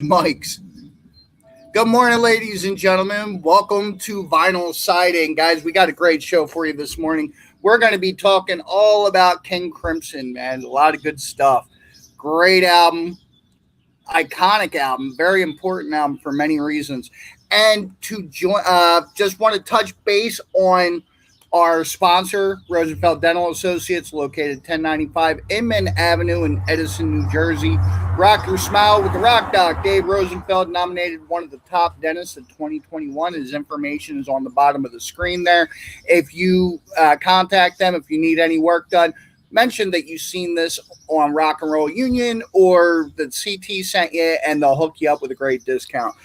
Mics. Good morning, ladies and gentlemen. Welcome to Vinyl Siding. Guys, we got a great show for you this morning. We're going to be talking all about King Crimson, man. A lot of good stuff. Great album, iconic album, very important album for many reasons. And to join, just want to touch base on our sponsor, Rosenfeld Dental Associates, located 1095 Inman Avenue in Edison, New Jersey. Rock your smile with the Rock Doc. Dave Rosenfeld nominated one of the top dentists of 2021. His information is on the bottom of the screen there. If you contact them, if you need any work done, mention that you've seen this on Rock and Roll Union or that CT sent you, and they'll hook you up with a great discount.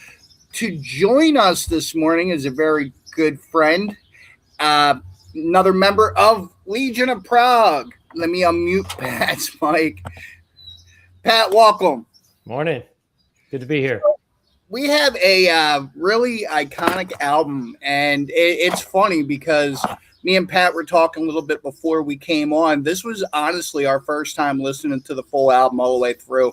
To join us this morning is a very good friend, another member of Legion of Prog. Let me unmute Pat's mic. Pat, welcome. Morning. Good to be here. We have a really iconic album, and it's funny because me and Pat were talking a little bit before we came on. This was honestly our first time listening to the full album all the way through.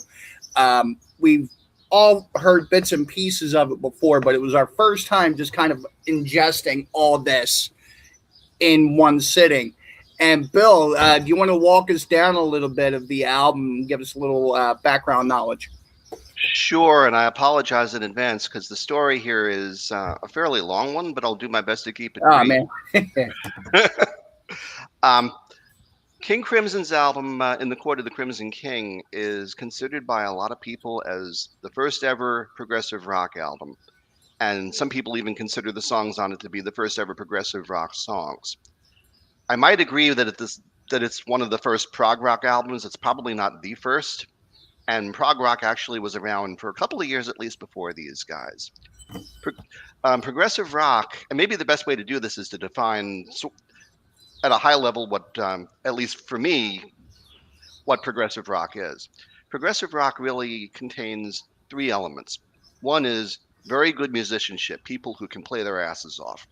We've all heard bits and pieces of it before, but it was our first time just kind of ingesting all this in one sitting. And Bill, do you want to walk us down a little bit of the album and give us a little background knowledge? Sure, and I apologize in advance because the story here is a fairly long one, but I'll do my best to keep it brief. Man. King Crimson's album, In the Court of the Crimson King, is considered by a lot of people as the first ever progressive rock album. And some people even consider the songs on it to be the first ever progressive rock songs. I might agree that it's one of the first prog rock albums. It's probably not the first. And prog rock actually was around for a couple of years at least before these guys. Progressive rock, and maybe the best way to do this is to define at a high level what, at least for me, what progressive rock is. Progressive rock really contains three elements. One is very good musicianship, people who can play their asses off.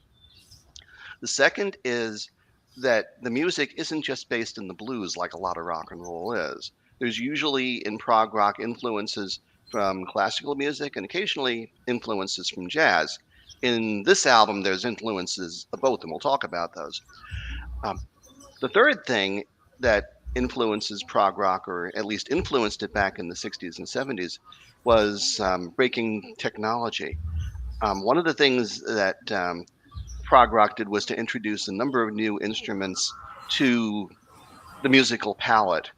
The second is that the music isn't just based in the blues like a lot of rock and roll is. There's usually in prog rock influences from classical music and occasionally influences from jazz. In this album, there's influences of both, and we'll talk about those. The third thing that influences prog rock, or at least influenced it back in the 60s and 70s, was breaking technology. One of the things that prog rock did was to introduce a number of new instruments to the musical palette.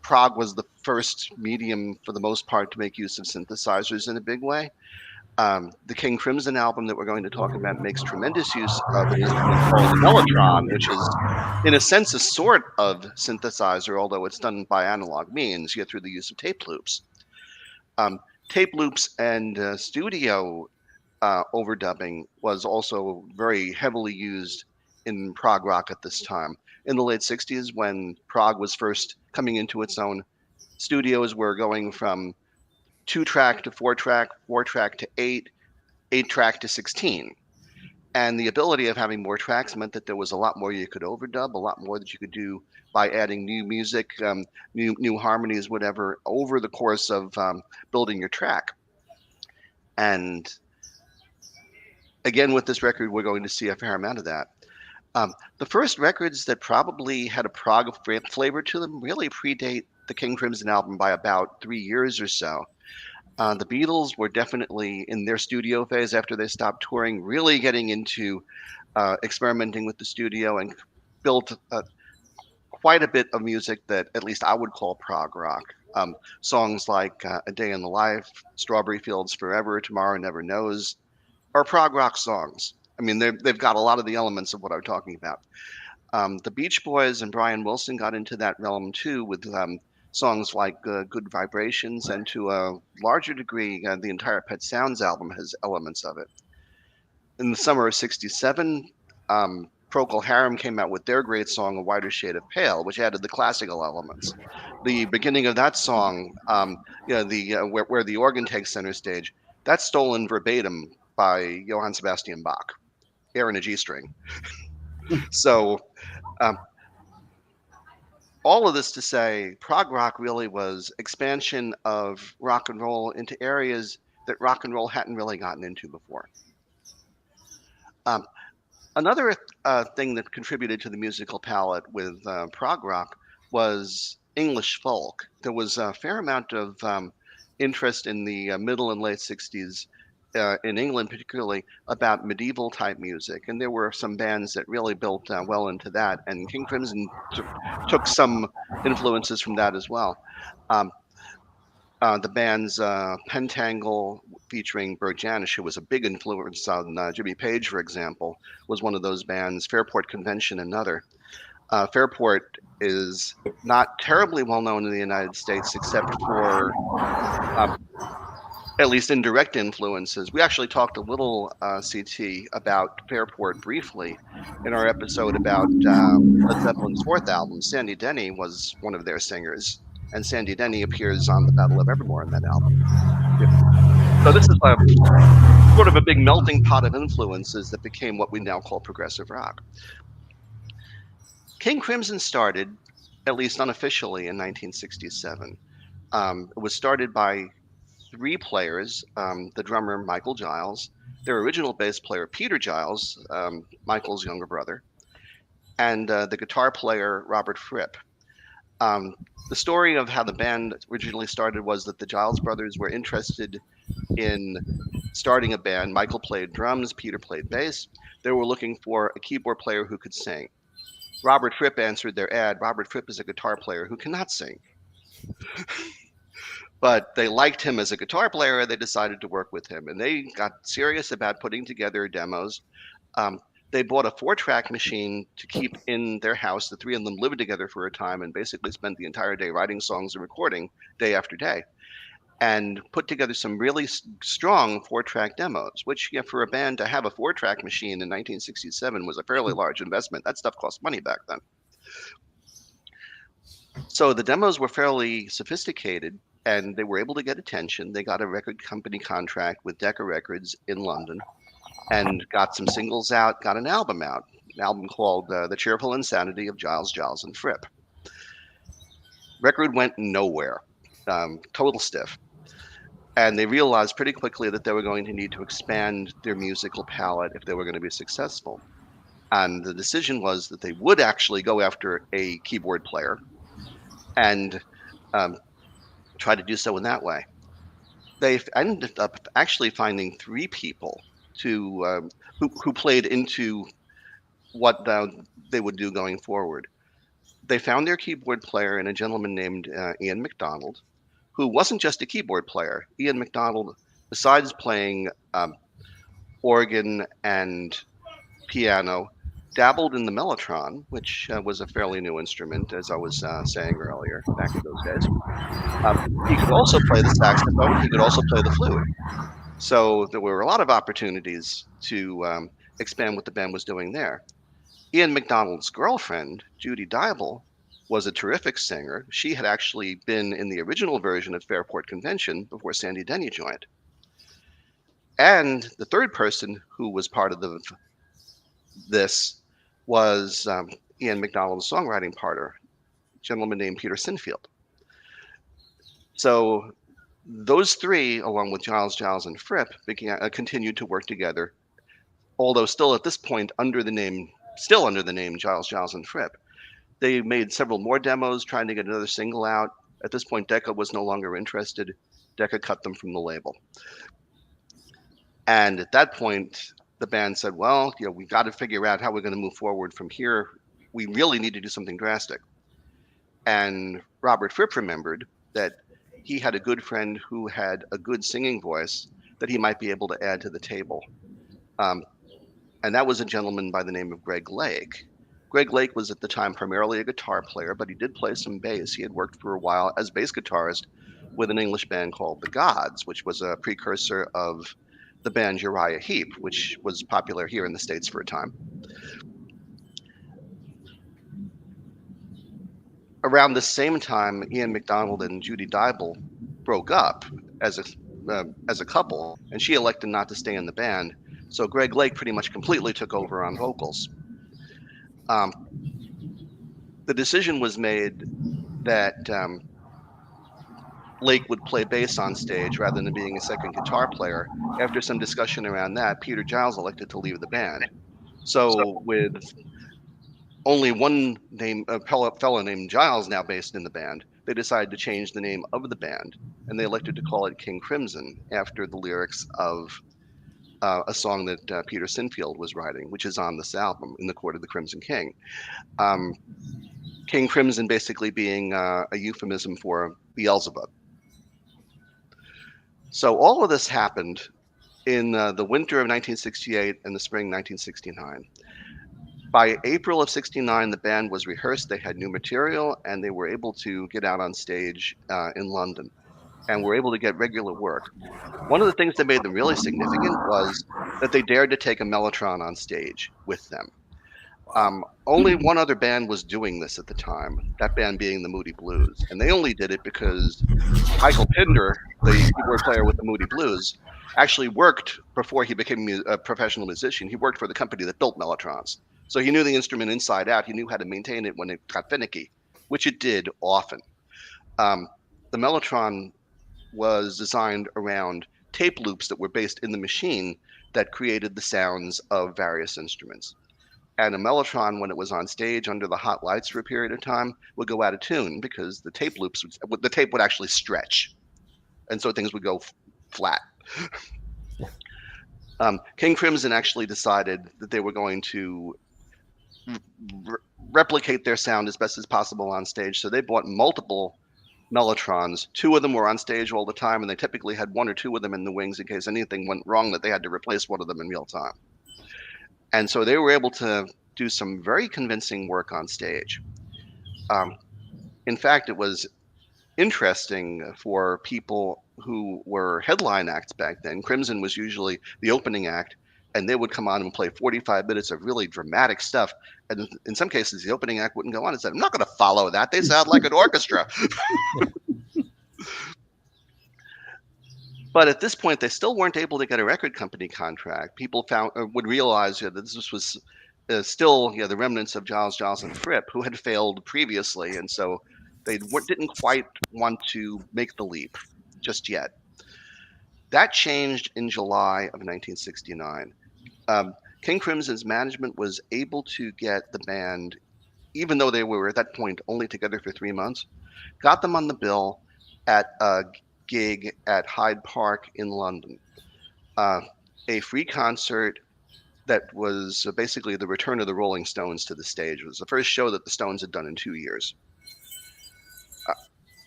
Prog was the first medium, for the most part, to make use of synthesizers in a big way. The King Crimson album that we're going to talk about makes tremendous use of an instrument called the mellotron, which is, in a sense, a sort of synthesizer, although it's done by analog means, yet through the use of tape loops. Tape loops and studio overdubbing was also very heavily used in prog rock at this time. In the late 60s, when prog was first coming into its own, studios were going from 2-track to 4-track, 4-track to 8, 8-track to 16. And the ability of having more tracks meant that there was a lot more you could overdub, a lot more that you could do by adding new music, new harmonies, whatever, over the course of building your track. And again, with this record, we're going to see a fair amount of that. The first records that probably had a prog flavor to them really predate the King Crimson album by about 3 years or so. The Beatles were definitely in their studio phase after they stopped touring, really getting into experimenting with the studio and built quite a bit of music that at least I would call prog rock. Songs like A Day in the Life, Strawberry Fields Forever, Tomorrow Never Knows are prog rock songs. I mean, they've got a lot of the elements of what I'm talking about. The Beach Boys and Brian Wilson got into that realm too with songs like Good Vibrations, and to a larger degree, the entire Pet Sounds album has elements of it. In the summer of '67, Procol Harum came out with their great song, A Wider Shade of Pale, which added the classical elements. The beginning of that song, where the organ takes center stage, that's stolen verbatim by Johann Sebastian Bach, air in a G string. So all of this to say, prog rock really was expansion of rock and roll into areas that rock and roll hadn't really gotten into before. Um, Another thing that contributed to the musical palette with prog rock was English folk. There was a fair amount of interest in the middle and late 60s, in England particularly, about medieval type music. And there were some bands that really built well into that. And King Crimson took some influences from that as well. Um, the band's Pentangle featuring Bert Janisch, who was a big influence on Jimmy Page, for example, was one of those bands. Fairport Convention, another. Fairport is not terribly well known in the United States, except for um, at least indirect influences. We actually talked a little, CT, about Fairport briefly in our episode about Led Zeppelin's fourth album. Sandy Denny was one of their singers, and Sandy Denny appears on the Battle of Evermore in that album. Yeah. So this is sort of a big melting pot of influences that became what we now call progressive rock. King Crimson started, at least unofficially, in 1967. It was started by three players, the drummer Michael Giles, their original bass player Peter Giles, Michael's younger brother, and the guitar player Robert Fripp. The story of how the band originally started was that the Giles brothers were interested in starting a band. Michael played drums, Peter played bass. They were looking for a keyboard player who could sing. Robert Fripp answered their ad. Robert Fripp is a guitar player who cannot sing. But they liked him as a guitar player, and they decided to work with him. And they got serious about putting together demos. They bought a 4-track machine to keep in their house. The three of them lived together for a time and basically spent the entire day writing songs and recording day after day, and put together some really strong 4-track demos, which, yeah, for a band to have a 4-track machine in 1967 was a fairly large investment. That stuff cost money back then. So the demos were fairly sophisticated, and they were able to get attention. They got a record company contract with Decca Records in London and got some singles out, got an album out, an album called The Cheerful Insanity of Giles, Giles, and Fripp. Record went nowhere, total stiff. And they realized pretty quickly that they were going to need to expand their musical palette if they were going to be successful. And the decision was that they would actually go after a keyboard player and try to do so in that way. They ended up actually finding three people who played into what they would do going forward. They found their keyboard player in a gentleman named Ian MacDonald, who wasn't just a keyboard player. Ian MacDonald, besides playing organ and piano, dabbled in the mellotron, which was a fairly new instrument, as I was saying earlier, back in those days. He could also play the saxophone. He could also play the flute. So there were a lot of opportunities to expand what the band was doing there. Ian MacDonald's girlfriend, Judy Dybel, was a terrific singer. She had actually been in the original version of Fairport Convention before Sandy Denny joined. And the third person who was part of this was Ian MacDonald's songwriting partner, a gentleman named Peter Sinfield. So those three, along with Giles, Giles, and Fripp, continued to work together, although still at this point under the name Giles, Giles, and Fripp. They made several more demos trying to get another single out. At this point, Decca was no longer interested. Decca cut them from the label. And at that point, the band said, well, we got to figure out how we're going to move forward from here. We really need to do something drastic. And Robert Fripp remembered that he had a good friend who had a good singing voice that he might be able to add to the table. And that was a gentleman by the name of Greg Lake. Greg Lake was at the time primarily a guitar player, but he did play some bass. He had worked for a while as bass guitarist with an English band called The Gods, which was a precursor of the band Uriah Heep, which was popular here in the States for a time. Around the same time, Ian MacDonald and Judy Dybel broke up as a couple, and she elected not to stay in the band. So Greg Lake pretty much completely took over on vocals. the decision was made that Lake would play bass on stage rather than being a second guitar player. After some discussion around that, Peter Giles elected to leave the band. So with only one name, a fellow named Giles now based in the band, they decided to change the name of the band, and they elected to call it King Crimson after the lyrics of a song that Peter Sinfield was writing, which is on this album, In the Court of the Crimson King. King Crimson basically being a euphemism for Beelzebub. So all of this happened in the winter of 1968 and the spring 1969. By April of 69, the band was rehearsed, they had new material, and they were able to get out on stage in London and were able to get regular work. One of the things that made them really significant was that they dared to take a mellotron on stage with them. Only one other band was doing this at the time, that band being the Moody Blues. And they only did it because Michael Pinder, the keyboard player with the Moody Blues, actually worked before he became a professional musician. He worked for the company that built mellotrons. So he knew the instrument inside out. He knew how to maintain it when it got finicky, which it did often. The mellotron was designed around tape loops that were based in the machine that created the sounds of various instruments. And a mellotron, when it was on stage under the hot lights for a period of time, would go out of tune because the tape would actually stretch, and so things would go flat. King Crimson actually decided that they were going to replicate their sound as best as possible on stage, so they bought multiple mellotrons. Two of them were on stage all the time, and they typically had one or two of them in the wings in case anything went wrong that they had to replace one of them in real time. And so they were able to do some very convincing work on stage. In fact, it was interesting for people who were headline acts back then. Crimson was usually the opening act, and they would come on and play 45 minutes of really dramatic stuff. And in some cases, the opening act wouldn't go on and said, I'm not going to follow that. They sound like an orchestra. But at this point, they still weren't able to get a record company contract. People would realize that this was still the remnants of Giles, and Fripp, who had failed previously, and so they didn't quite want to make the leap just yet. That changed in July of 1969. King Crimson's management was able to get the band, even though they were at that point only together for 3 months, got them on the bill at a gig at Hyde Park in London, a free concert that was basically the return of the Rolling Stones to the stage. It was the first show that the Stones had done in 2 years.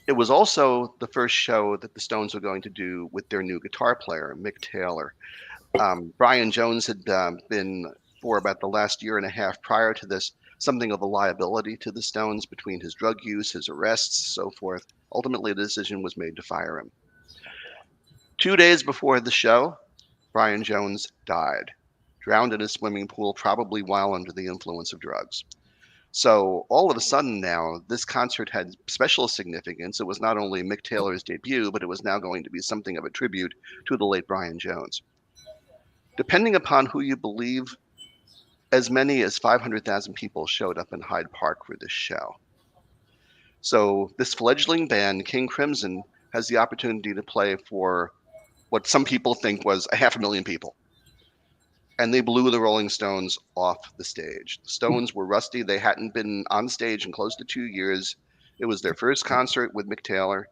It was also the first show that the Stones were going to do with their new guitar player, Mick Taylor. Brian Jones had been, for about the last year and a half prior to this, something of a liability to the Stones between his drug use, his arrests, so forth. Ultimately, the decision was made to fire him. 2 days before the show, Brian Jones died, drowned in a swimming pool, probably while under the influence of drugs. So all of a sudden now, this concert had special significance. It was not only Mick Taylor's debut, but it was now going to be something of a tribute to the late Brian Jones. Depending upon who you believe, as many as 500,000 people showed up in Hyde Park for this show. So this fledgling band, King Crimson, has the opportunity to play for what some people think was 500,000 people. And they blew the Rolling Stones off the stage. The Stones were rusty. They hadn't been on stage in close to 2 years. It was their first concert with Mick Taylor.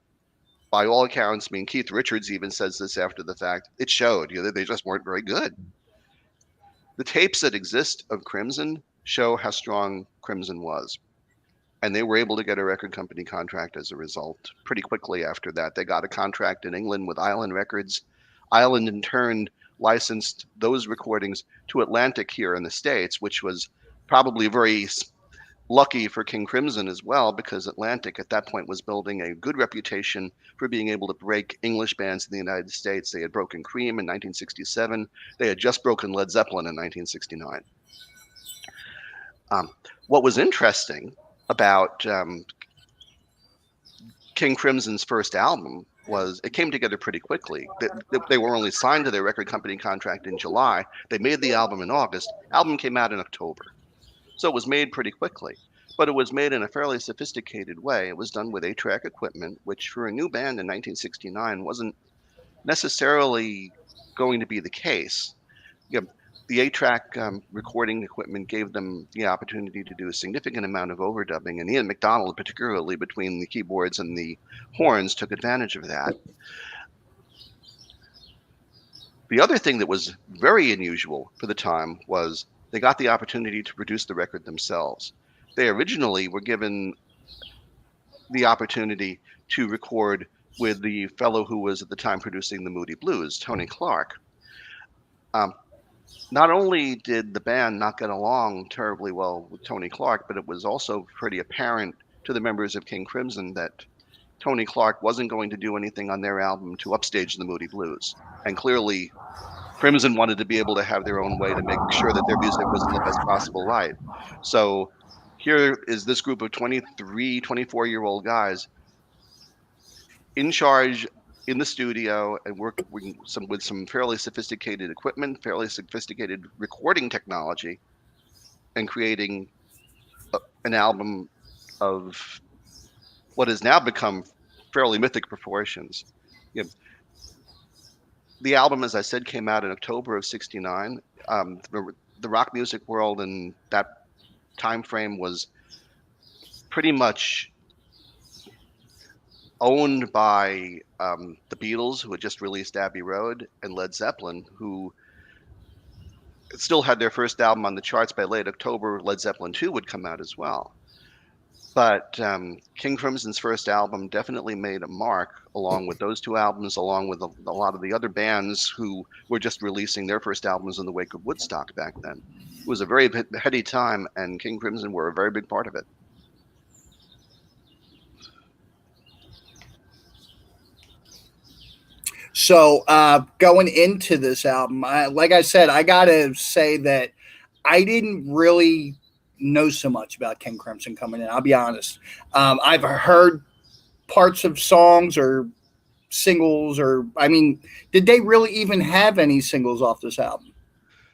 By all accounts, Keith Richards even says this after the fact, it showed, they just weren't very good. The tapes that exist of Crimson show how strong Crimson was. And they were able to get a record company contract as a result. Pretty quickly after that, they got a contract in England with Island Records. Island, in turn, licensed those recordings to Atlantic here in the States, which was probably very lucky for King Crimson as well, because Atlantic at that point was building a good reputation for being able to break English bands in the United States. They had broken Cream in 1967. They had just broken Led Zeppelin in 1969. What was interesting about King Crimson's first album was it came together pretty quickly. They were only signed to their record company contract in July. They made the album in August. Album came out in October. So it was made pretty quickly. but it was made in a fairly sophisticated way. It was done with 8-track equipment, which for a new band in 1969 wasn't necessarily going to be the case. You know, the 8-track recording equipment gave them the opportunity to do a significant amount of overdubbing, and Ian MacDonald, particularly between the keyboards and the horns, took advantage of that. The other thing that was very unusual for the time was they got the opportunity to produce the record themselves. They originally were given the opportunity to record with the fellow who was at the time producing the Moody Blues, Tony Clark. Not only did the band not get along terribly well with Tony Clark, but it was also pretty apparent to the members of King Crimson that Tony Clark wasn't going to do anything on their album to upstage the Moody Blues. And clearly, Crimson wanted to be able to have their own way to make sure that their music was in the best possible light. So here is this group of 23, 24-year-old guys in charge in the studio and working with some fairly sophisticated equipment, fairly sophisticated recording technology, and creating an album of what has now become fairly mythic proportions. You know, the album, as I said, came out in October of '69. The rock music world in that time frame was pretty much owned by the Beatles, who had just released Abbey Road, and Led Zeppelin, who still had their first album on the charts. By late October, Led Zeppelin 2 would come out as well. But King Crimson's first album definitely made a mark, along with those two albums, along with a lot of the other bands who were just releasing their first albums in the wake of Woodstock back then. It was a very heady time, and King Crimson were a very big part of it. So going into this album, like I said, I got to say that I didn't really know so much about King Crimson coming in. I'll be honest. I've heard parts of songs or singles, or, I mean, did they really even have any singles off this album?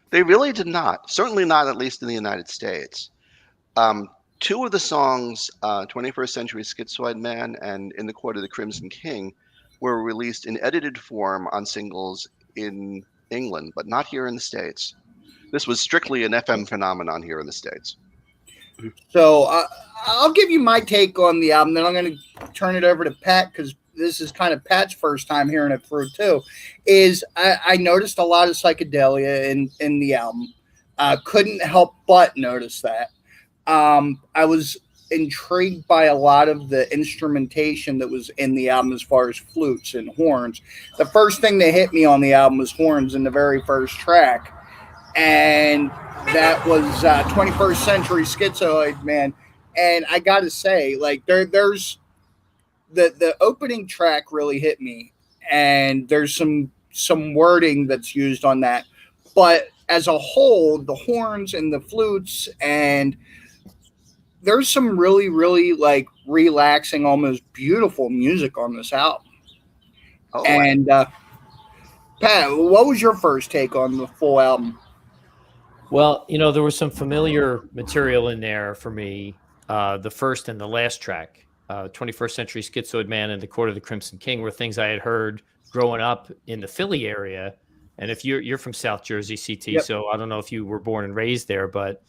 They really did not. Certainly not, at least in the United States. Two of the songs, 21st Century Schizoid Man and In the Court of the Crimson King, were released in edited form on singles in England, but not here in the States. This was strictly an FM phenomenon here in the States. So I'll give you my take on the album, then I'm going to turn it over to Pat, because this is kind of Pat's first time hearing it through too. Is I noticed a lot of psychedelia in the album. Couldn't help but notice that. I was intrigued by a lot of the instrumentation that was in the album as far as flutes and horns. The first thing that hit me on the album was horns in the very first track, and that was 21st Century Schizoid Man. And I gotta say, like, there's the opening track really hit me, and there's some wording that's used on that, but as a whole, the horns and the flutes, and there's some really, really like relaxing, almost beautiful music on this album. Oh, and Pat, what was your first take on the full album? Well, you know, there was some familiar material in there for me. The first and the last track, 21st Century Schizoid Man and The Court of the Crimson King, were things I had heard growing up in the Philly area. And if you're from South Jersey, CT, yep. So I don't know if you were born and raised there, but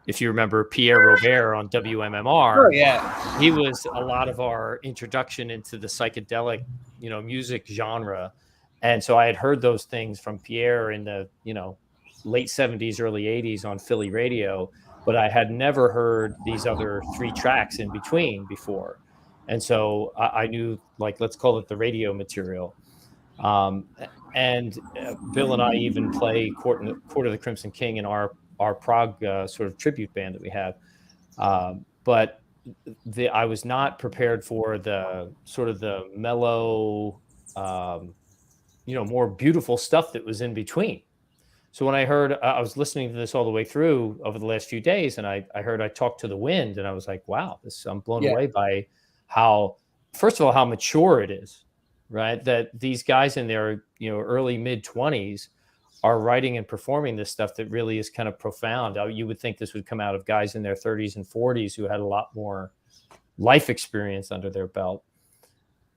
if you remember Pierre Robert on WMMR, sure, yeah, he was a lot of our introduction into the psychedelic, you know, music genre. And so I had heard those things from Pierre in the, you know, late 70s, early 80s on Philly radio, but I had never heard these other three tracks in between before. And so I knew, like, let's call it the radio material. And Bill and I even play Court of the Crimson King in our Prog sort of tribute band that we have. But I was not prepared for the sort of the mellow, you know, more beautiful stuff that was in between. So when I heard, I was listening to this all the way through over the last few days, and I heard I Talk to the Wind, and I was like, wow, I'm blown away by how, first of all, how mature it is, right? That these guys in their, you know, early mid-20s are writing and performing this stuff that really is kind of profound. You would think this would come out of guys in their 30s and 40s who had a lot more life experience under their belt.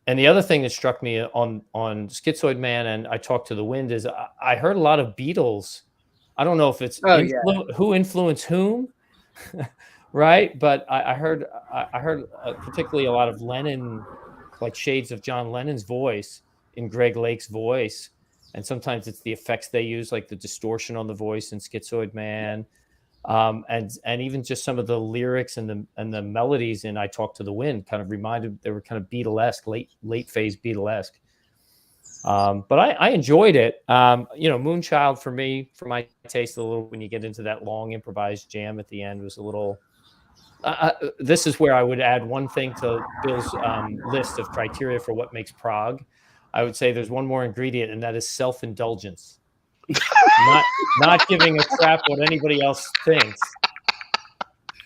And the other thing that struck me on Schizoid Man and I Talk to the Wind is I heard a lot of Beatles. I don't know if it's who influenced whom, right? But I heard particularly a lot of Lennon, like shades of John Lennon's voice in Greg Lake's voice. And sometimes it's the effects they use, like the distortion on the voice in Schizoid Man. And even just some of the lyrics and the melodies in I Talk to the Wind kind of reminded, they were kind of Beatlesque, late phase Beatlesque. But I enjoyed it. Moonchild for me, for my taste, a little, when you get into that long improvised jam at the end, was a little. This is where I would add one thing to Bill's list of criteria for what makes prog. I would say there's one more ingredient, and that is self-indulgence. not giving a crap what anybody else thinks,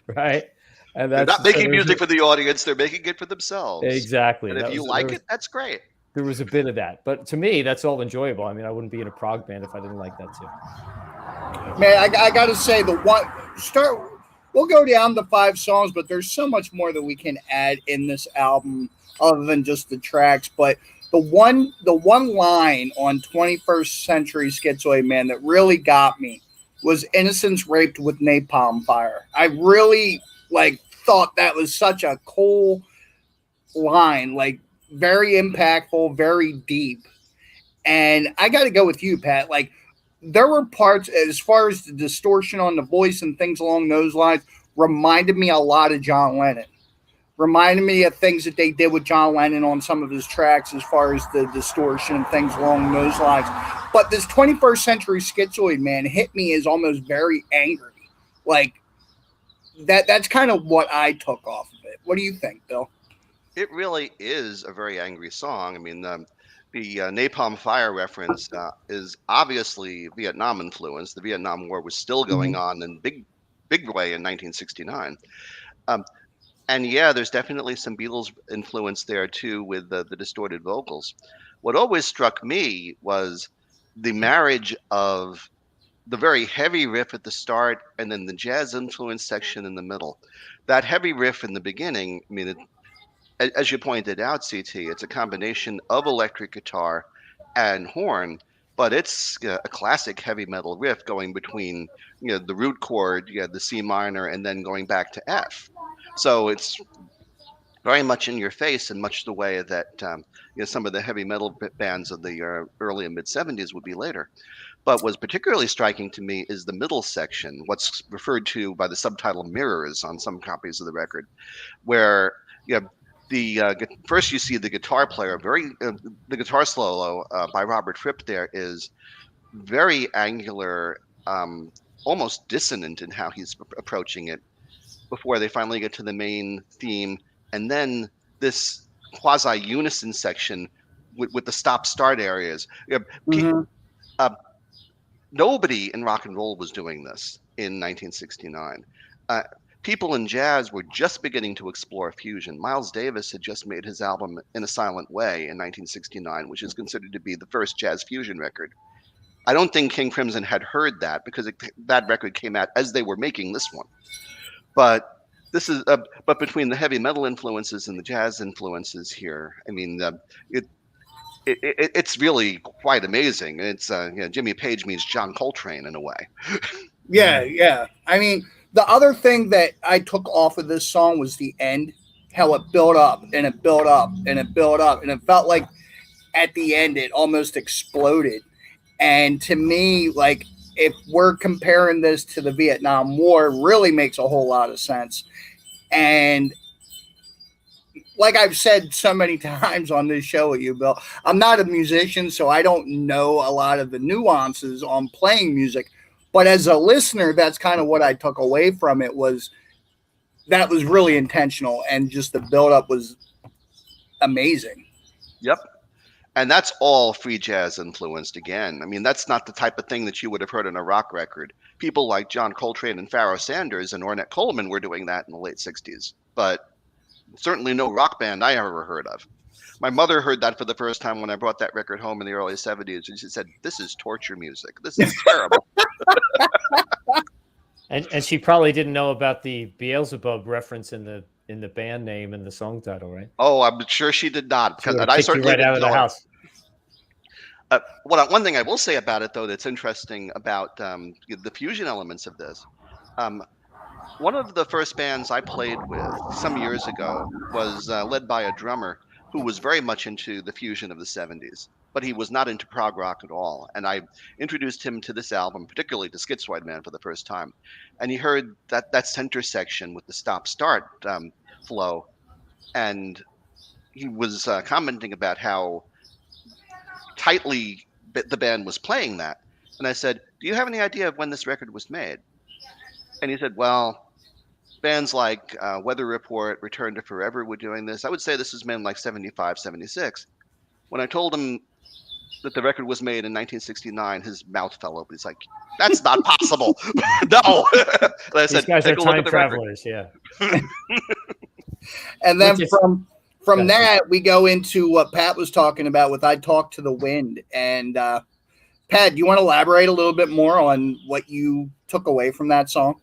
right? And they're not making music for the audience; they're making it for themselves. Exactly. And if you like it, that's great. There was a bit of that, but to me, that's all enjoyable. I mean, I wouldn't be in a prog band if I didn't like that too. Man, I got to say, we'll go down the 5 songs, but there's so much more that we can add in this album other than just the tracks. But the one line on 21st Century Schizoid Man that really got me was "Innocence raped with napalm fire." I really thought that was such a cool line, very impactful, very deep. And I got to go with you, Pat. There were parts, as far as the distortion on the voice and things along those lines, reminded me a lot of John Lennon. Reminded me of things that they did with John Lennon on some of his tracks as far as the distortion and things along those lines. But this 21st Century Schizoid Man hit me as almost very angry. That's kind of what I took off of it. What do you think, Bill? It really is a very angry song. I mean, the napalm fire reference is obviously Vietnam influence. The Vietnam War was still going on in big way in 1969. And yeah, there's definitely some Beatles influence there too with the distorted vocals. What always struck me was the marriage of the very heavy riff at the start and then the jazz influence section in the middle. That heavy riff in the beginning, I mean, as you pointed out, CT, it's a combination of electric guitar and horn, but it's a classic heavy metal riff going between the root chord, the C minor, and then going back to F. So it's very much in your face, in much the way that some of the heavy metal bands of the early and mid 70s would be later. But what's particularly striking to me is the middle section, what's referred to by the subtitle "Mirrors" on some copies of the record, where first you see the guitar player, the guitar solo by Robert Fripp there is very angular, almost dissonant in how he's approaching it, before they finally get to the main theme, and then this quasi-unison section with the stop-start areas. Nobody in rock and roll was doing this in 1969. People in jazz were just beginning to explore fusion. Miles Davis had just made his album In a Silent Way in 1969, which is considered to be the first jazz fusion record. I don't think King Crimson had heard that because that record came out as they were making this one. But this is but between the heavy metal influences and the jazz influences here, I mean, it's really quite amazing. It's Jimmy Page means John Coltrane in a way. Yeah. I mean, the other thing that I took off of this song was the end, how it built up and it built up and it built up, and it felt like at the end it almost exploded. And to me, if we're comparing this to the Vietnam War, it really makes a whole lot of sense. And like I've said so many times on this show with you, Bill, I'm not a musician, so I don't know a lot of the nuances on playing music. But as a listener, that's kind of what I took away from it, was that was really intentional, and just the buildup was amazing. Yep. And that's all free jazz influenced again. I mean, that's not the type of thing that you would have heard in a rock record. People like John Coltrane and Pharoah Sanders and Ornette Coleman were doing that in the late 60s, but certainly no rock band I ever heard of. My mother heard that for the first time when I brought that record home in the early 70s, and she said, "This is torture music. This is terrible." And she probably didn't know about the Beelzebub reference in the band name and the song title, right? Oh, I'm sure she did not, She would have and I kicked you certainly right didn't out of the tell her. house. One thing I will say about it, though, that's interesting about the fusion elements of this. One of the first bands I played with some years ago was led by a drummer who was very much into the fusion of the 70s, but he was not into prog rock at all. And I introduced him to this album, particularly to Schizoid Man, for the first time. And he heard that center section with the stop-start flow, and he was commenting about how tightly the band was playing that. And I said, "Do you have any idea of when this record was made?" And he said, "Well, bands like Weather Report, Return to Forever were doing this. I would say this was made in like 75, 76. When I told him that the record was made in 1969, his mouth fell open. He's like, "That's not possible." No. And I said, These guys are "Take a look time at the record." travelers, yeah. And then Which is- from that, we go into what Pat was talking about with "I Talk to the Wind." And Pat, do you want to elaborate a little bit more on what you took away from that song?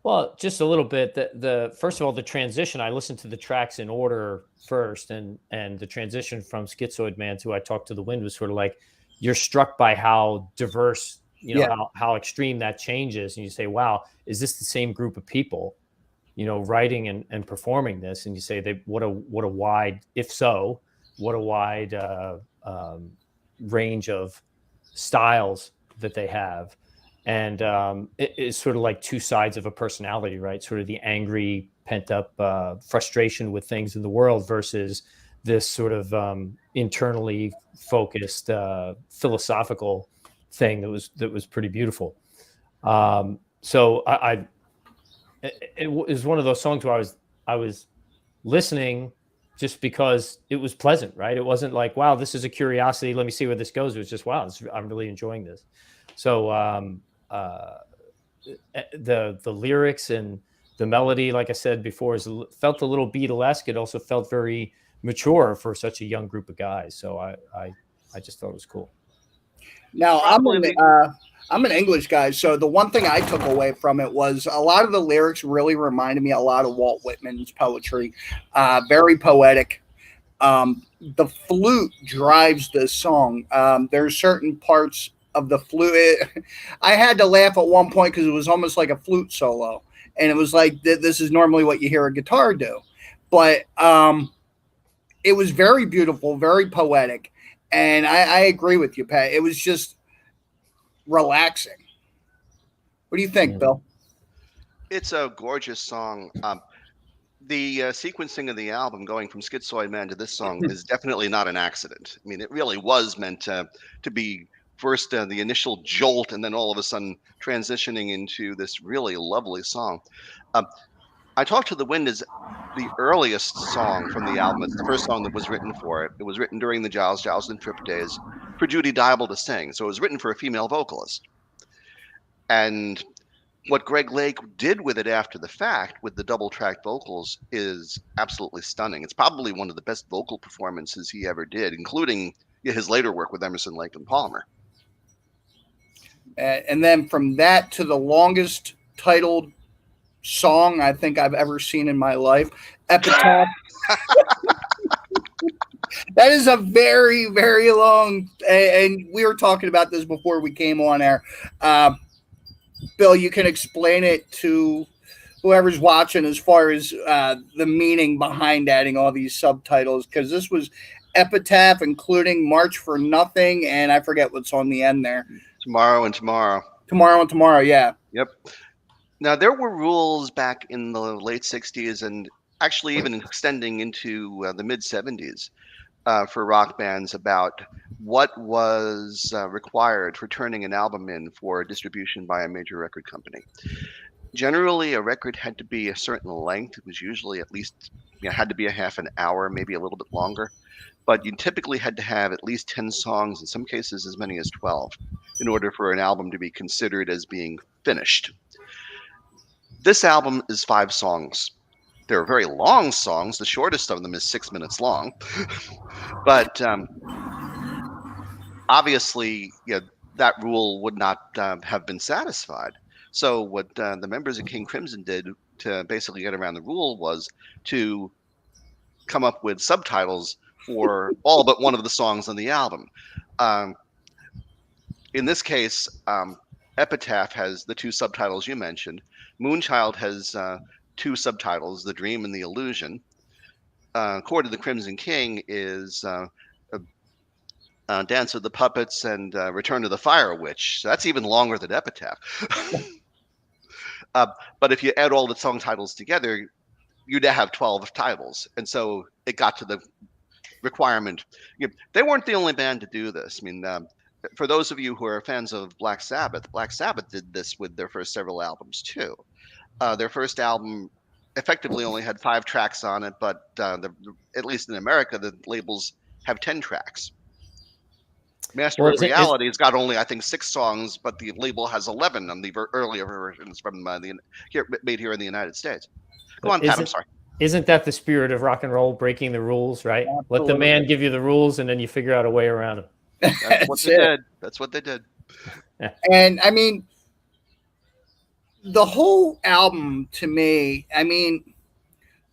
Well, just a little bit. The first of all, the transition. I listened to the tracks in order first, and the transition from Schizoid Man to "I Talk to the Wind" was sort of like you're struck by how diverse, how extreme that changes, and you say, "Wow, is this the same group of people, writing and performing this?" And you say, what a wide, if so, what a wide range of styles that they have. And it is sort of like two sides of a personality, right? Sort of the angry, pent up frustration with things in the world versus this sort of internally focused philosophical thing that was pretty beautiful. So it was one of those songs where I was listening just because it was pleasant, right? It wasn't like, wow, this is a curiosity, let me see where this goes. It was just, wow, I'm really enjoying this. So the lyrics and the melody, like I said before, felt a little Beatlesque. It also felt very mature for such a young group of guys. So I just thought it was cool. Now I'm an English guy, so the one thing I took away from it was a lot of the lyrics really reminded me a lot of Walt Whitman's poetry. Very poetic. The flute drives this song. There's certain parts of the flute. I had to laugh at one point because it was almost like a flute solo, and it was like this is normally what you hear a guitar do, but it was very beautiful, very poetic, and I agree with you, Pat. It was just relaxing. What do you think, Bill? It's a gorgeous song. The sequencing of the album going from Schizoid Man to this song is definitely not an accident. I mean, it really was meant to be first the initial jolt and then all of a sudden transitioning into this really lovely song. I Talk to the Wind is the earliest song from the album. It's the first song that was written for it. It was written during the Giles and Tripp days for Judy Diable to sing. So it was written for a female vocalist. And what Greg Lake did with it after the fact, with the double-tracked vocals, is absolutely stunning. It's probably one of the best vocal performances he ever did, including his later work with Emerson, Lake and Palmer. And then from that to the longest titled song I think I've ever seen in my life, Epitaph. That is a very, very long, and we were talking about this before we came on air. Bill, you can explain it to whoever's watching as far as the meaning behind adding all these subtitles, because this was Epitaph, including March for Nothing, and I forget what's on the end there. Tomorrow and Tomorrow. Tomorrow and Tomorrow, yeah. Yep. Now, there were rules back in the late 60s and actually even extending into the mid-70s for rock bands about what was required for turning an album in for distribution by a major record company. Generally, a record had to be a certain length. It was usually at least, had to be a half an hour, maybe a little bit longer. But you typically had to have at least 10 songs, in some cases as many as 12, in order for an album to be considered as being finished. This album is 5 songs. They're very long songs. The shortest of them is 6 minutes long. But obviously, that rule would not have been satisfied. So what the members of King Crimson did to basically get around the rule was to come up with subtitles for all but one of the songs on the album. In this case, Epitaph has the two subtitles you mentioned. Moonchild has two subtitles, The Dream and the Illusion. Court of the Crimson King is Dance of the Puppets and Return of the Fire Witch. So that's even longer than Epitaph. But if you add all the song titles together, you'd have 12 titles. And so it got to the requirement. They weren't the only band to do this. I mean, for those of you who are fans of Black Sabbath did this with their first several albums too. Their first album effectively only had 5 tracks on it, but at least in America, the labels have 10 tracks. Master of Reality has got only, I think, 6 songs, but the label has 11 on the earlier versions from made here in the United States. Go on, Pat, I'm sorry. Isn't that the spirit of rock and roll, breaking the rules, right? Absolutely. Let the man give you the rules, and then you figure out a way around them. That's what they did. That's what they did. And I mean, the whole album to me, I mean,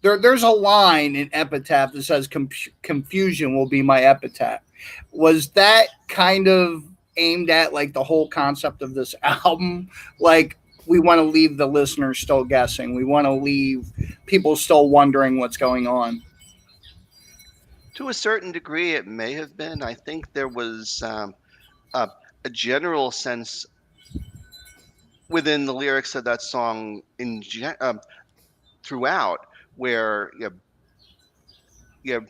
there's a line in Epitaph that says confusion will be my epitaph. Was that kind of aimed at like the whole concept of this album? Like, we want to leave the listener still guessing. We want to leave people still wondering what's going on. To a certain degree, it may have been. I think there was a general sense within the lyrics of that song throughout, where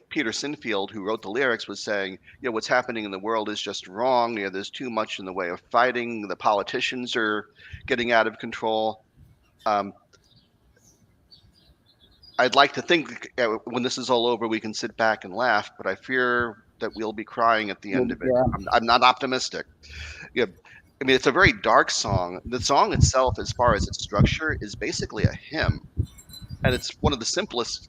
Peter Sinfield, who wrote the lyrics, was saying, what's happening in the world is just wrong. There's too much in the way of fighting. The politicians are getting out of control. I'd like to think when this is all over, we can sit back and laugh, but I fear that we'll be crying at the end of it. I'm not optimistic. I mean, it's a very dark song. The song itself, as far as its structure, is basically a hymn. And it's one of the simplest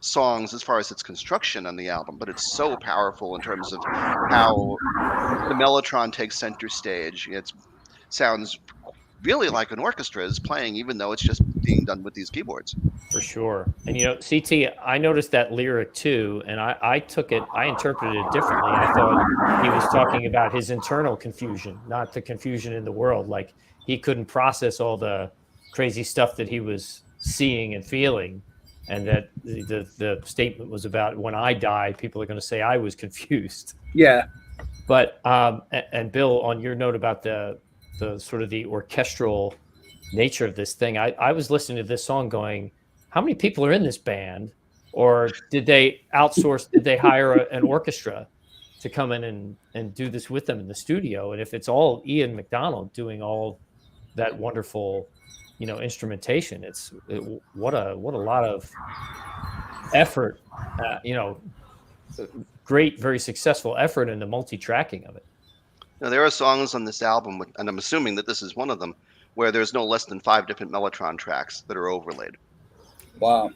songs as far as its construction on the album, but it's so powerful in terms of how the mellotron takes center stage. It sounds really like an orchestra is playing, even though it's just being done with these keyboards. For sure. And CT, I noticed that lyric too, and I interpreted it differently. I thought he was talking about his internal confusion, not the confusion in the world. Like, he couldn't process all the crazy stuff that he was seeing and feeling, and that the statement was about, when I die, people are going to say I was confused. Yeah. But and Bill, on your note about the sort of the orchestral nature of this thing, I was listening to this song going, how many people are in this band? Or did they outsource, did they hire an orchestra to come in and do this with them in the studio? And if it's all Ian McDonald doing all that wonderful, instrumentation, what a lot of effort, great, very successful effort in the multi-tracking of it. Now, there are songs on this album, and I'm assuming that this is one of them, where there's no less than 5 different mellotron tracks that are overlaid. Wow.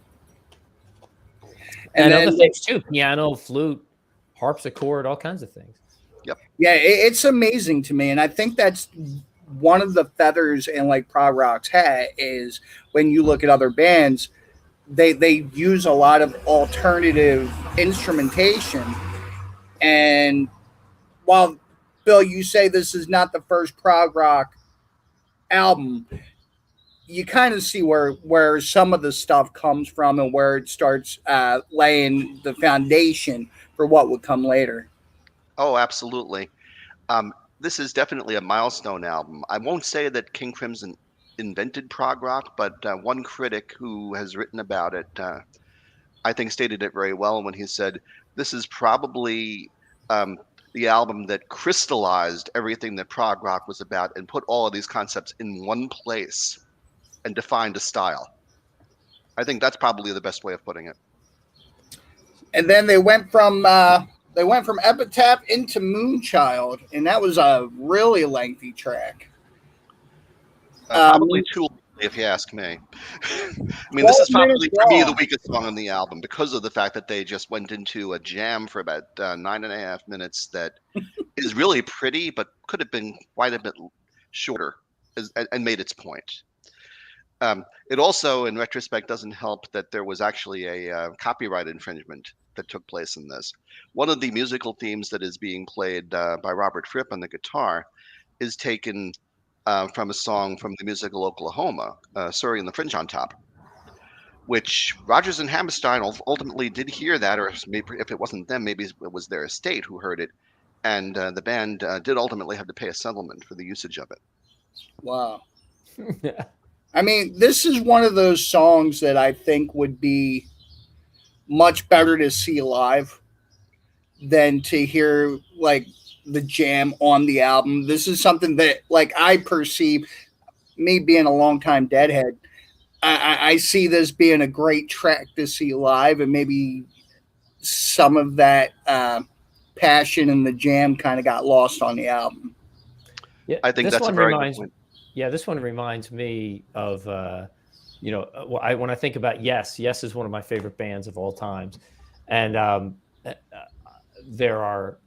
And other things too, piano, flute, harpsichord, all kinds of things. Yep. Yeah, it's amazing to me. And I think that's one of the feathers in like prog rock's hat is when you look at other bands, they use a lot of alternative instrumentation. And while, Bill, you say this is not the first prog rock album, you kind of see where some of the stuff comes from and where it starts laying the foundation for what would come later. Oh, absolutely. This is definitely a milestone album. I won't say that King Crimson invented prog rock, but one critic who has written about it, I think, stated it very well when he said, this is probably the album that crystallized everything that prog rock was about and put all of these concepts in one place and defined a style. I think that's probably the best way of putting it. And then they went from Epitaph into Moonchild, and that was a really lengthy track. Probably if you ask me. I mean, this is probably for me the weakest song on the album because of the fact that they just went into a jam for about 9.5 minutes that is really pretty, but could have been quite a bit shorter and made its point. It also, in retrospect, doesn't help that there was actually a copyright infringement that took place in this. One of the musical themes that is being played by Robert Fripp on the guitar is taken from a song from the musical Oklahoma, Surrey and the Fringe on Top, which Rodgers and Hammerstein ultimately did hear that, or maybe if it wasn't them, maybe it was their estate who heard it, and the band did ultimately have to pay a settlement for the usage of it. Wow. I mean, this is one of those songs that I think would be much better to see live than to hear like the jam on the album. This is something that, like, I perceive, me being a longtime Deadhead, I see this being a great track to see live, and maybe some of that passion and the jam kind of got lost on the album. Yeah, I think that's a very good point. Yeah, this one reminds me of, when I think about Yes is one of my favorite bands of all times. And there are,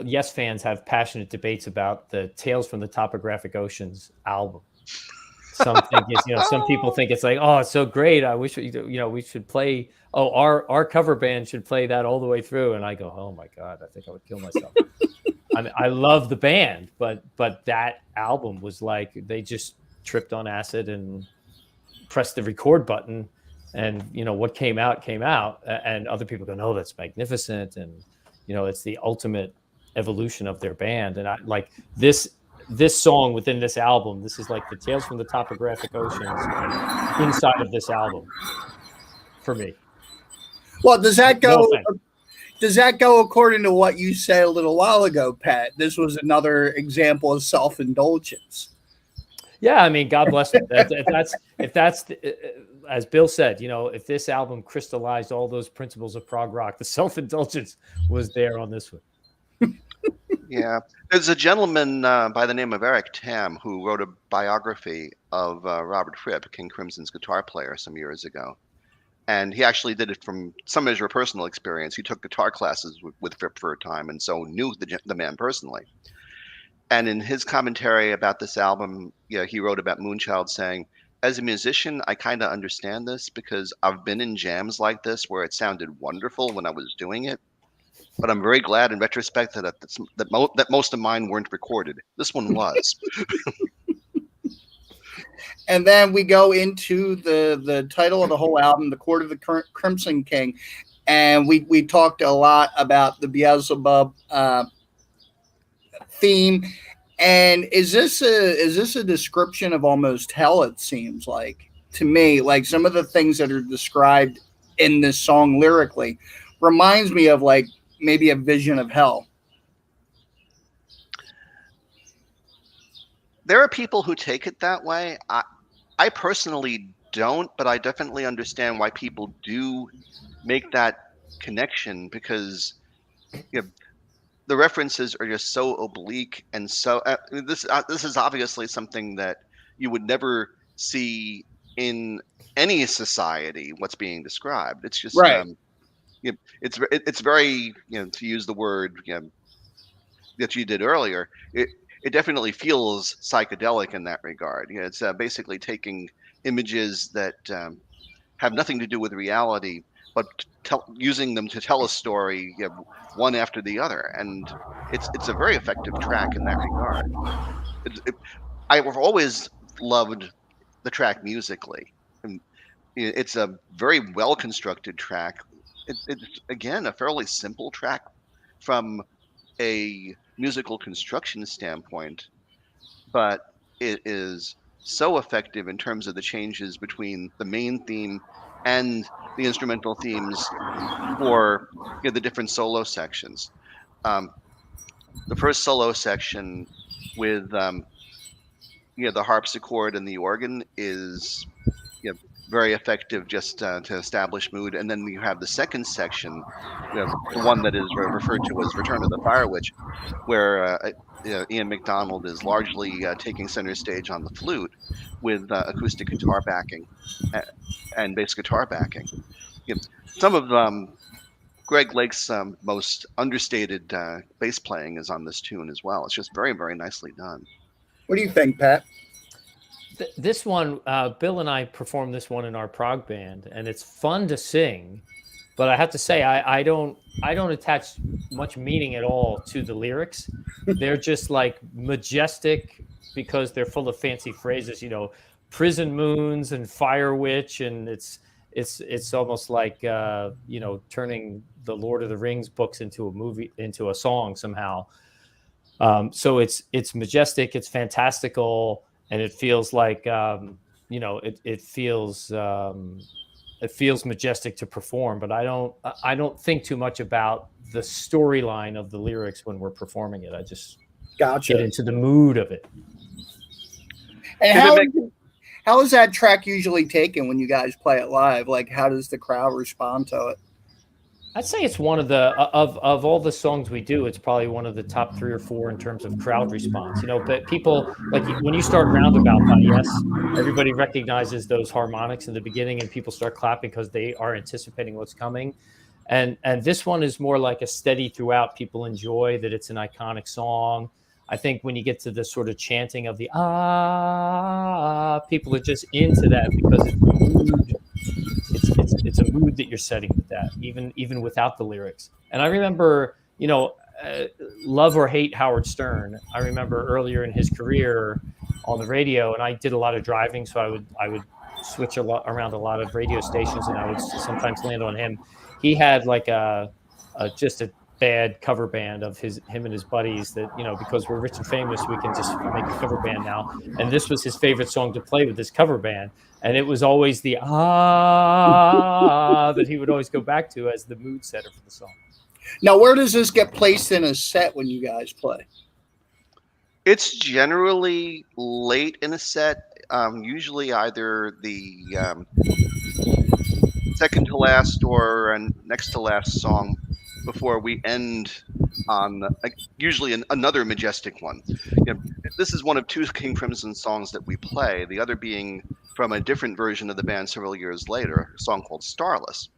Yes fans have passionate debates about the Tales from the Topographic Oceans album. Some think it's, some people think it's like, oh, it's so great. I wish, we should play, our cover band should play that all the way through. And I go, oh my God, I think I would kill myself. I mean, I love the band, but that album was like they just tripped on acid and pressed the record button, and what came out, and other people go, no, that's magnificent, and it's the ultimate evolution of their band. And I like this song within this album. This is like the Tales from the Topographic Oceans inside of this album for me. Well, does that go? Does that go according to what you said a little while ago, Pat? This was another example of self-indulgence. Yeah, I mean, God bless them. If that's as Bill said, if this album crystallized all those principles of prog rock, the self-indulgence was there on this one. Yeah, there's a gentleman by the name of Eric Tam who wrote a biography of Robert Fripp, King Crimson's guitar player, some years ago. And he actually did it from some measure of personal experience. He took guitar classes with Fripp for a time, and so knew the man personally. And in his commentary about this album, he wrote about Moonchild saying, as a musician, I kind of understand this because I've been in jams like this where it sounded wonderful when I was doing it. But I'm very glad in retrospect that most of mine weren't recorded. This one was. And then we go into the title of the whole album, The Court of the Crimson King. And we talked a lot about the Beelzebub theme. And is this a description of almost hell, it seems like, to me? Like some of the things that are described in this song lyrically reminds me of like maybe a vision of hell. There are people who take it that way. I personally don't, but I definitely understand why people do make that connection because the references are just so oblique and so. This is obviously something that you would never see in any society. What's being described? It's just right. It's very to use the word that you did earlier. It definitely feels psychedelic in that regard. It's basically taking images that have nothing to do with reality, but using them to tell a story, one after the other. And it's a very effective track in that regard. I've always loved the track musically. And it's a very well constructed track. It's again a fairly simple track from a musical construction standpoint, but it is so effective in terms of the changes between the main theme and the instrumental themes for the different solo sections. The first solo section with the harpsichord and the organ is very effective just to establish mood. And then you have the second section, the one that is referred to as Return of the Fire Witch, where Ian MacDonald is largely taking center stage on the flute with acoustic guitar backing and bass guitar backing. Some of Greg Lake's most understated bass playing is on this tune as well. It's just very, very nicely done. What do you think, Pat? This one, Bill and I performed this one in our prog band, and it's fun to sing. But I have to say, I don't attach much meaning at all to the lyrics. They're just like majestic because they're full of fancy phrases, prison moons and fire witch, and it's almost like turning the Lord of the Rings books into a movie, into a song somehow. So it's majestic, it's fantastical, and it feels like it feels majestic to perform. But I don't think too much about the storyline of the lyrics when we're performing it. I just get into the mood of it. And how is that track usually taken when you guys play it live? Like, how does the crowd respond to it? I'd say it's one of the of all the songs we do, it's probably one of the top 3 or 4 in terms of crowd response. But people, like when you start Roundabout by Yes, everybody recognizes those harmonics in the beginning, and people start clapping because they are anticipating what's coming. And this one is more like a steady throughout. People enjoy that it's an iconic song. I think when you get to the sort of chanting of the people are just into that because it's the mood. It's a mood that you're setting with that, even without the lyrics. And I remember, love or hate Howard Stern. I remember earlier in his career on the radio, and I did a lot of driving, so I would switch around a lot of radio stations, and I would sometimes land on him. He had like just a bad cover band of him and his buddies that, because we're rich and famous, we can just make a cover band now. And this was his favorite song to play with this cover band. And it was always the that he would always go back to as the mood setter for the song. Now, where does this get placed in a set when you guys play? It's generally late in a set, usually either the second to last or next to last song before we end on usually another majestic one. This is one of 2 King Crimson songs that we play, the other being from a different version of the band several years later, a song called Starless.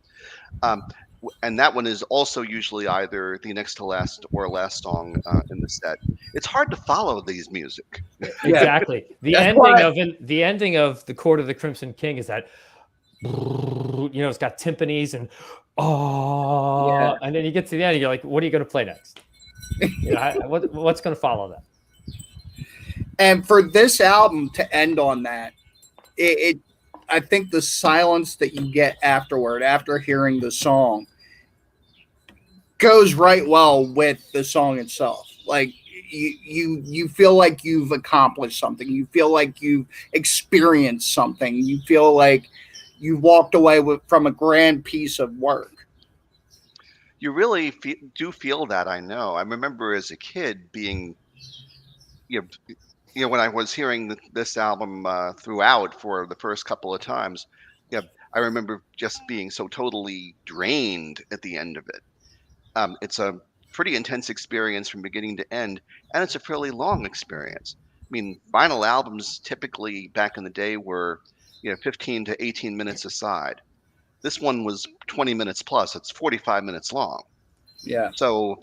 And that one is also usually either the next to last or last song in the set. It's hard to follow these music. Exactly. The ending of The Court of the Crimson King is that, it's got timpanis and and then you get to the end and you're like, what are you going to play next? What's going to follow that? And for this album to end on that, I think the silence that you get afterward, after hearing the song, goes right well with the song itself. Like you feel like you've accomplished something. You feel like you've experienced something. You feel like you walked away from a grand piece of work. You really do feel that, I know. I remember as a kid being, when I was hearing this album throughout for the first couple of times, I remember just being so totally drained at the end of it. It's a pretty intense experience from beginning to end, and it's a fairly long experience. I mean, vinyl albums typically back in the day were 15 to 18 minutes aside. This one was 20 minutes plus. It's 45 minutes long. Yeah. So,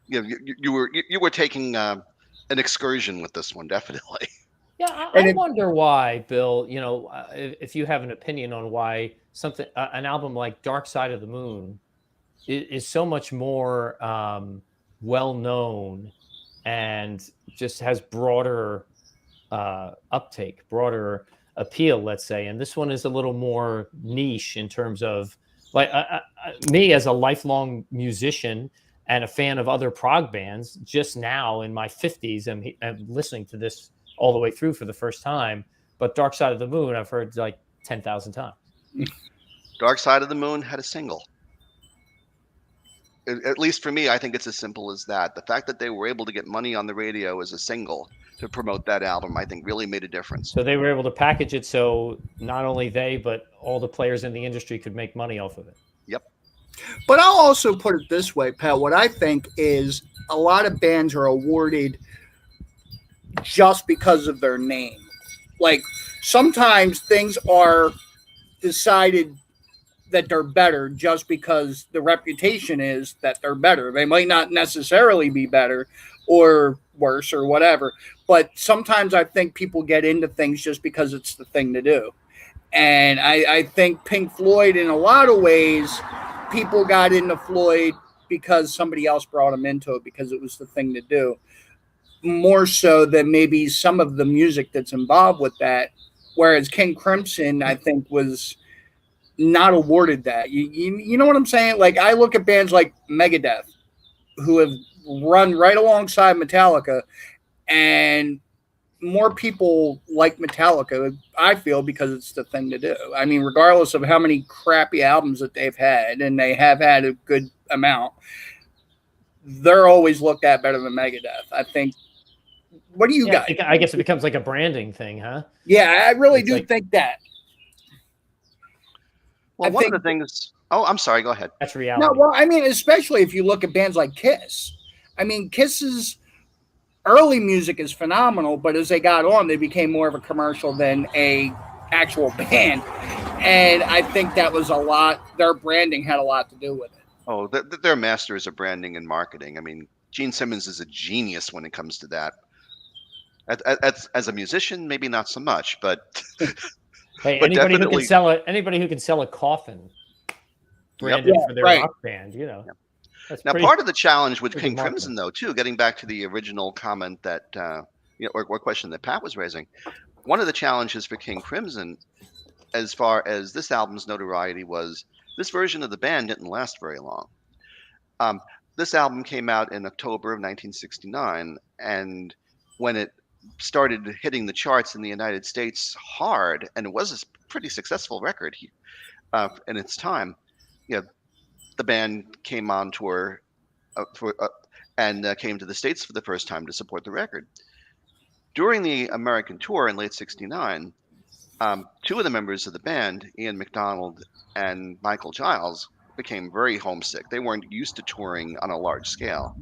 you were taking an excursion with this one, definitely. Yeah, I wonder why, Bill. If you have an opinion on why an album like Dark Side of the Moon is so much more well known and just has broader uptake, broader appeal, let's say, and this one is a little more niche in terms of like me as a lifelong musician and a fan of other prog bands. Just now in my 50s, I'm listening to this all the way through for the first time. But Dark Side of the Moon, I've heard like 10,000 times. Dark Side of the Moon had a single. at least for me, I think it's as simple as that. The fact that they were able to get money on the radio as a single to promote that album, I think really made a difference. So they were able to package it so not only they, but all the players in the industry could make money off of it. Yep. But I'll also put it this way, Pat. What I think is a lot of bands are awarded just because of their name. Like sometimes things are decided that they're better just because the reputation is that they're better. They might not necessarily be better or worse or whatever, but sometimes I think people get into things just because it's the thing to do. And I think Pink Floyd, in a lot of ways, people got into Floyd because somebody else brought them into it because it was the thing to do. More so than maybe some of the music that's involved with that. Whereas King Crimson, I think, was not awarded that. You know what I'm saying? Like, I look at bands like Megadeth, who have run right alongside Metallica, and more people like Metallica, I feel, because it's the thing to do. I mean, regardless of how many crappy albums that they've had, and they have had a good amount, they're always looked at better than Megadeth. I think. What do you got? I guess it becomes like a branding thing, huh? Yeah, I really do think that. Well, one of the things. Oh, I'm sorry. Go ahead. That's reality. No, well, I mean, especially if you look at bands like Kiss. I mean, Kiss's early music is phenomenal, but as they got on, they became more of a commercial than a actual band. And I think that was a lot. Their branding had a lot to do with it. Oh, they're masters of branding and marketing. I mean, Gene Simmons is a genius when it comes to that. As a musician, maybe not so much, but hey, but anybody who can sell a coffin branded for their rock band, you know. Yep. Now, part of the challenge with King Crimson, though, too, getting back to the original comment that or question that Pat was raising, one of the challenges for King Crimson, as far as this album's notoriety, was this version of the band didn't last very long. This album came out in October of 1969, and when it started hitting the charts in the United States hard, and it was a pretty successful record in its time, the band came on tour and came to the States for the first time to support the record. During the American tour in late '69, two of the members of the band, Ian MacDonald and Michael Giles, became very homesick. They weren't used to touring on a large scale.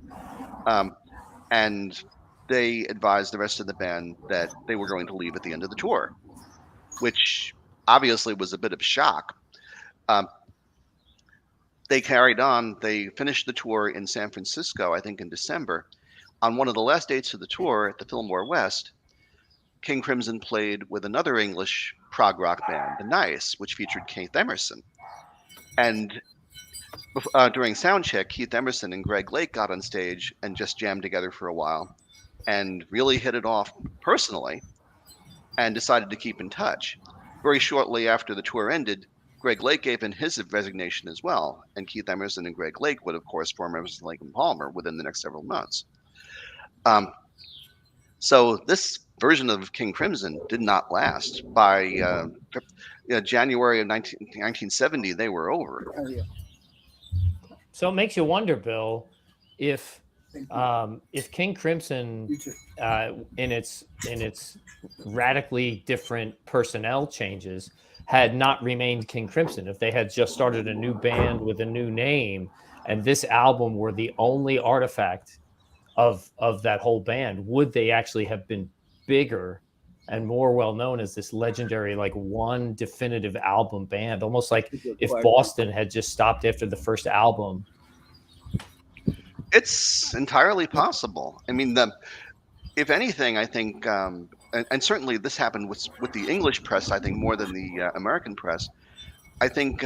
And they advised the rest of the band that they were going to leave at the end of the tour, which obviously was a bit of a shock. They carried on. They finished the tour in San Francisco, I think in December. On one of the last dates of the tour at the Fillmore West, King Crimson played with another English prog rock band, The Nice, which featured Keith Emerson. And during soundcheck, Keith Emerson and Greg Lake got on stage and just jammed together for a while and really hit it off personally and decided to keep in touch. Very shortly after the tour ended, Greg Lake gave in his resignation as well, and Keith Emerson and Greg Lake would, of course, form Emerson, Lake and Palmer within the next several months. So this version of King Crimson did not last. By January of 1970, they were over. So it makes you wonder, Bill, if King Crimson, in its radically different personnel changes, had not remained King Crimson, if they had just started a new band with a new name, and this album were the only artifact of that whole band, would they actually have been bigger and more well known as this legendary, like, one definitive album band? Almost like if Boston had just stopped after the first album. It's entirely possible. I mean, if anything, I think, and certainly this happened with the English press, I think, more than the American press. I think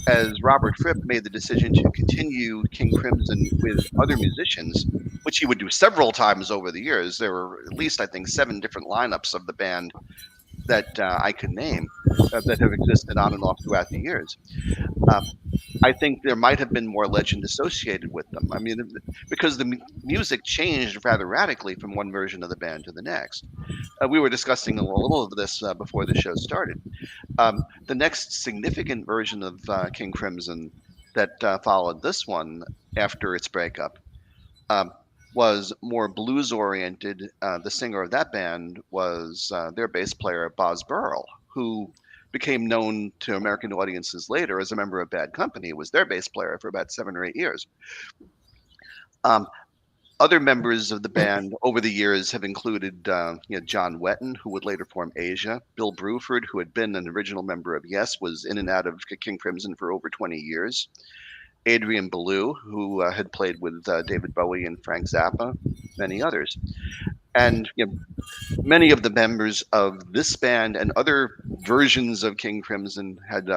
as Robert Fripp made the decision to continue King Crimson with other musicians, which he would do several times over the years, there were at least, I think, 7 different lineups of the band that I could name that have existed on and off throughout the years. I think there might have been more legend associated with them. I mean, because the music changed rather radically from one version of the band to the next. We were discussing a little of this before the show started. The next significant version of King Crimson that followed this one after its breakup was more blues oriented. The singer of that band was their bass player, Boz Burrell, who became known to American audiences later as a member of Bad Company. It was their bass player for about 7 or 8 years. Other members of the band over the years have included John Wetton, who would later form Asia. Bill Bruford, who had been an original member of Yes, was in and out of King Crimson for over 20 years. Adrian Belew, who had played with David Bowie and Frank Zappa, many others. And many of the members of this band and other versions of King Crimson had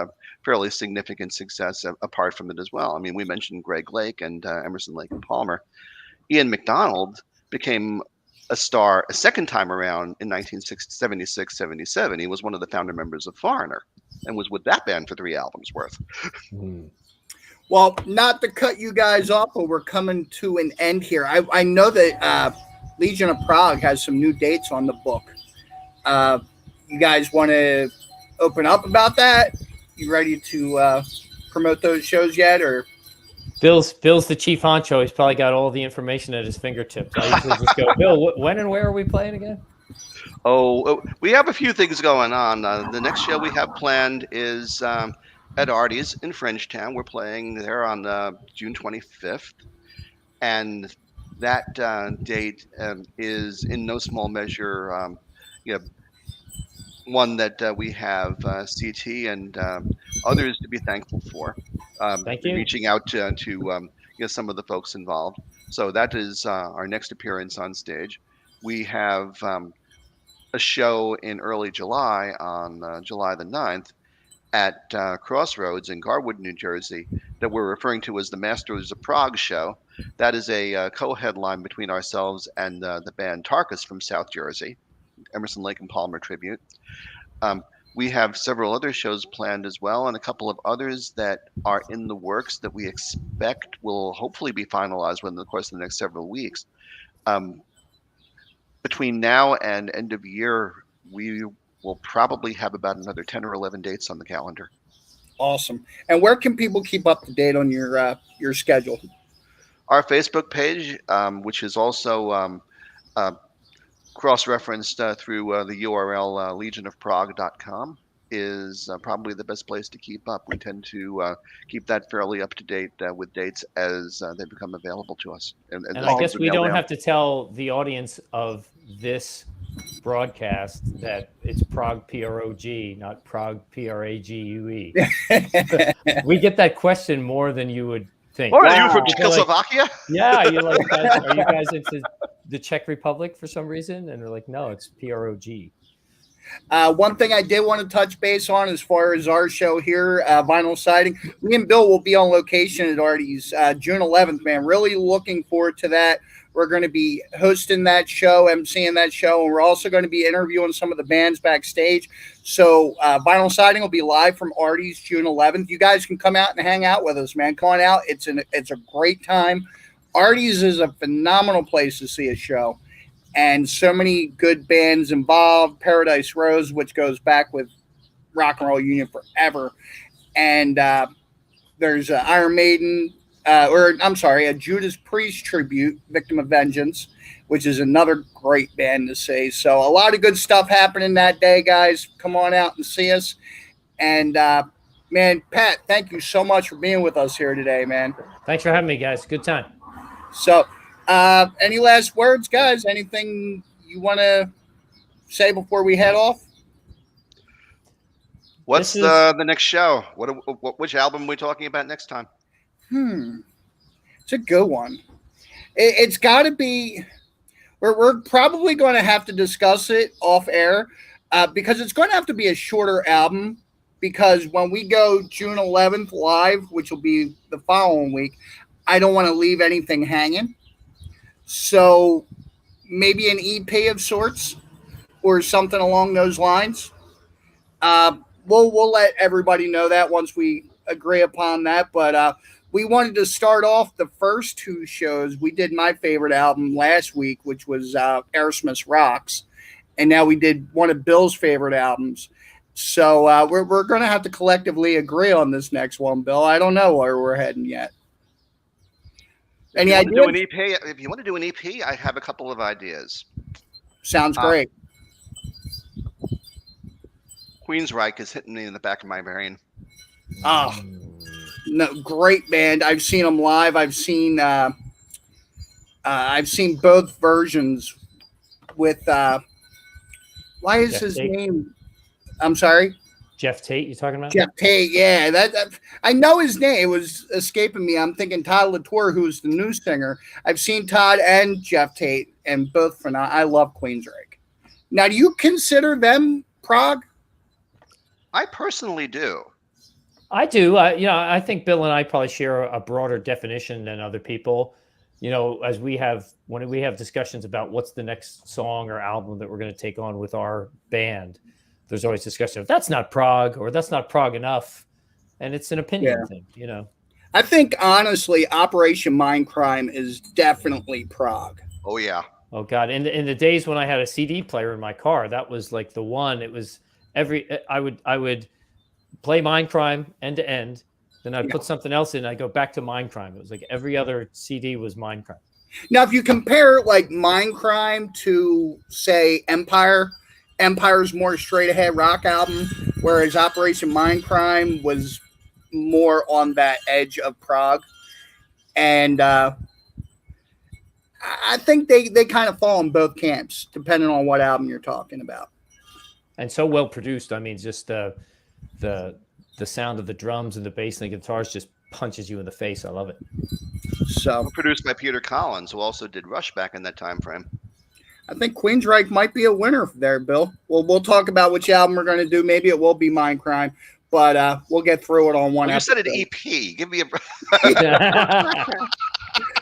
fairly significant success apart from it as well. I mean, we mentioned Greg Lake and Emerson, Lake and Palmer. Ian MacDonald became a star a second time around in 1976-77. He was one of the founder members of Foreigner and was with that band for 3 albums worth. Well, not to cut you guys off, but we're coming to an end here. I know that Legion of Prog has some new dates on the book. You guys want to open up about that? You ready to promote those shows yet, or? Bill's the chief honcho. He's probably got all the information at his fingertips. I usually just go, Bill, when and where are we playing again? Oh, we have a few things going on. The next show we have planned is at Artie's in Frenchtown. We're playing there on June 25th. And that date is in no small measure one that we have CT and others to be thankful for. Thank you. Reaching out to some of the folks involved. So that is our next appearance on stage. We have a show in early July on July the 9th at Crossroads in Garwood, New Jersey, that we're referring to as the Masters of Prog show. That is a co-headline between ourselves and the band Tarkus from South Jersey, Emerson, Lake and Palmer tribute. We have several other shows planned as well, and a couple of others that are in the works that we expect will hopefully be finalized within the course of the next several weeks. Between now and end of year, we will probably have about another 10 or 11 dates on the calendar. Awesome. And where can people keep up to date on your schedule? Our Facebook page, which is also cross-referenced through the URL legionofprog.com, is probably the best place to keep up. We tend to keep that fairly up to date with dates as they become available to us. And I guess we don't have to tell the audience of this broadcast that it's Prog Prog, not Prog Prague. We get that question more than you would think. Are you from Czechoslovakia? Like, yeah, you're like, are you guys into the Czech Republic for some reason? And they're like, no, it's Prog. One thing I did want to touch base on as far as our show here, Vinyl Siding, me and Bill will be on location at Artie's June 11th, man. Really looking forward to that. We're going to be hosting that show, emceeing that show, and we're also going to be interviewing some of the bands backstage. So Vinyl Siding will be live from Artie's June 11th. You guys can come out and hang out with us, man. Come on out. It's a great time. Artie's is a phenomenal place to see a show. And so many good bands involved. Paradise Rose, which goes back with Rock and Roll Union forever. And there's Iron Maiden, a Judas Priest tribute, Victim of Vengeance, which is another great band to see. So a lot of good stuff happening that day, guys. Come on out and see us. And, man, Pat, thank you so much for being with us here today, man. Thanks for having me, guys. Good time. So, any last words, guys? Anything you want to say before we head off? What's the next show? Which album are we talking about next time? It's a good one. It's got to be. We're probably going to have to discuss it off air because it's going to have to be a shorter album. Because when we go June 11th live, which will be the following week, I don't want to leave anything hanging. So maybe an EP of sorts or something along those lines. We'll let everybody know that once we agree upon that. But we wanted to start off the first 2 shows. We did my favorite album last week, which was Aerosmith's Rocks. And now we did one of Bill's favorite albums. So we're going to have to collectively agree on this next one, Bill. I don't know where we're heading yet. Any ideas? If you want to do an EP, I have a couple of ideas. Sounds great. Queensryche is hitting me in the back of my brain. Oh, no, great band. I've seen them live. I've seen both versions with why is Jeff his Tate? name? I'm sorry. Jeff Tate, you talking about? Jeff Tate, yeah. That I know his name. It was escaping me. I'm thinking Todd Latour, who's the new singer. I've seen Todd and Jeff Tate, and both phenomenal. I love Queensryche. Now, do you consider them prog? I personally do. I do. I think Bill and I probably share a broader definition than other people. As when we have discussions about what's the next song or album that we're going to take on with our band, there's always discussion of that's not prog or that's not prog enough. And it's an opinion thing, I think, honestly, Operation Mindcrime is definitely prog. Oh, yeah. Oh, God. In the days when I had a CD player in my car, that was like the one. It was I would play Mindcrime end to end. Then I'd put something else in. I go back to Mindcrime. It was like every other CD was Mindcrime. Now, if you compare like Mindcrime to, say, Empire's more straight ahead rock album, whereas Operation Mindcrime was more on that edge of prog. And I think they kind of fall in both camps, depending on what album you're talking about. And so well produced. I mean, just the sound of the drums and the bass and the guitars just punches you in the face. I love it. So produced by Peter Collins, who also did Rush back in that time frame. I think Queensryche might be a winner there, Bill. We'll talk about which album we're going to do. Maybe it will be Mindcrime, but we'll get through it on one episode. You said an EP. Give me a...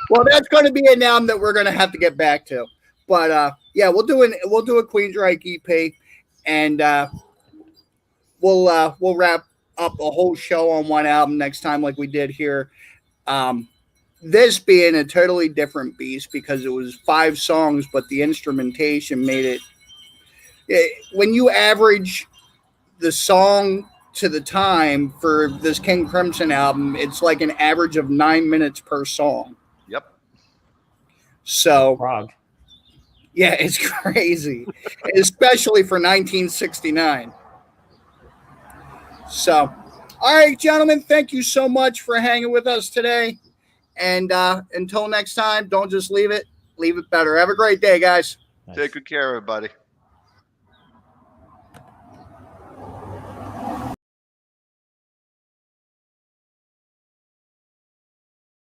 Well, that's going to be an album that we're going to have to get back to. But we'll do a Queensryche EP, and we'll wrap up a whole show on one album next time, like we did here. This being a totally different beast because it was 5 songs, but the instrumentation made it. When you average the song to the time for this King Crimson album, it's like an average of 9 minutes per song. Yep. So, prog. Yeah, it's crazy, especially for 1969. So, all right, gentlemen, thank you so much for hanging with us today. And until next time, don't just leave it better. Have a great day, guys. Nice. Take good care, everybody.